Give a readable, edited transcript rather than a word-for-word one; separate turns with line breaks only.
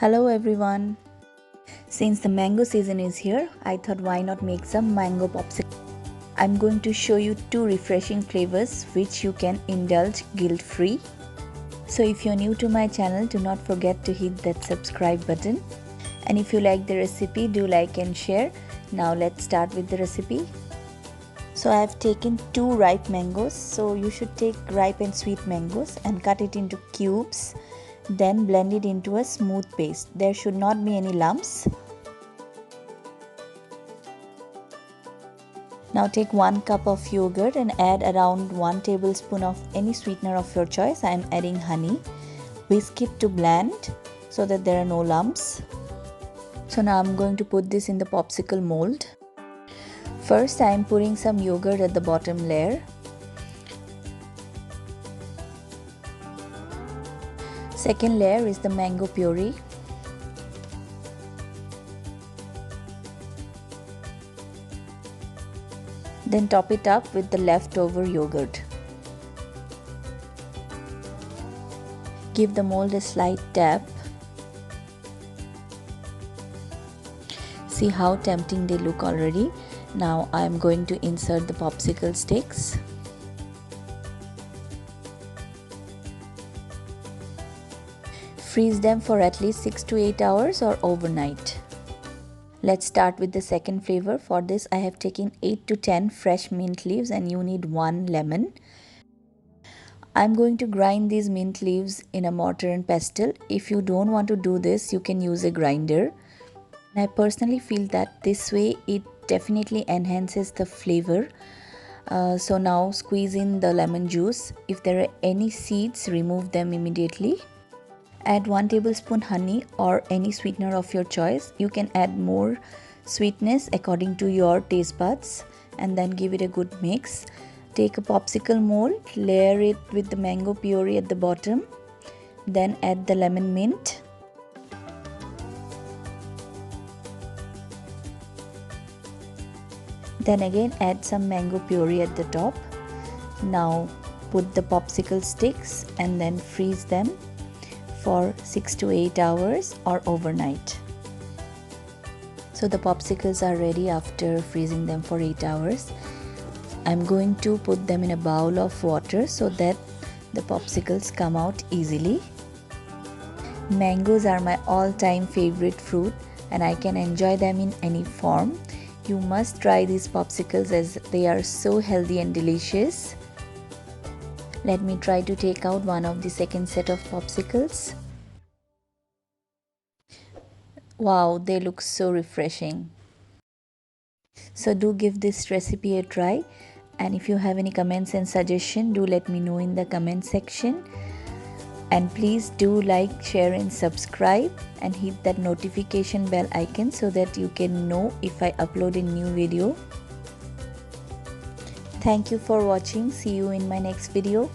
Hello everyone. Since the mango season is here, I thought why not make some mango popsicle. I'm going to show you two refreshing flavors which you can indulge guilt-free. So if you're new to my channel, do not forget to hit that subscribe button. And if you like the recipe, do like and share. Now let's start with the recipe. So I have taken two ripe mangoes. So you should take ripe and sweet mangoes and cut it into cubes. Then blend it into a smooth paste. There should not be any lumps. Now take 1 cup of yogurt and add around 1 tablespoon of any sweetener of your choice. I am adding honey. Whisk it to blend so that there are no lumps. So now I am going to put this in the popsicle mold. First I am putting some yogurt at the bottom layer. Second layer is the mango puree. Then top it up with the leftover yogurt. Give the mold a slight tap. See how tempting they look already. Now I am going to insert the popsicle sticks. Freeze them for at least 6 to 8 hours or overnight. Let's start with the second flavor. For this I have taken 8 to 10 fresh mint leaves and you need 1 lemon. I'm going to grind these mint leaves in a mortar and pestle. If you don't want to do this, you can use a grinder. I personally feel that this way it definitely enhances the flavor. So now squeeze in the lemon juice. If there are any seeds, remove them immediately. Add 1 tablespoon honey or any sweetener of your choice. You can add more sweetness according to your taste buds and then give it a good mix. Take a popsicle mold, layer it with the mango puree at the bottom, then add the lemon mint. Then again add some mango puree at the top. Now put the popsicle sticks and then freeze them for 6 to 8 hours or overnight. So the popsicles are ready after freezing them for 8 hours. I'm going to put them in a bowl of water so that the popsicles come out easily. Mangoes are my all-time favorite fruit and I can enjoy them in any form. You must try these popsicles as they are so healthy and delicious. Let me try to take out one of the second set of popsicles. Wow, they look so refreshing. So do give this recipe a try, and if you have any comments and suggestions, do let me know in the comment section. And please do like, share and subscribe and hit that notification bell icon so that you can know if I upload a new video. Thank you for watching. See you in my next video.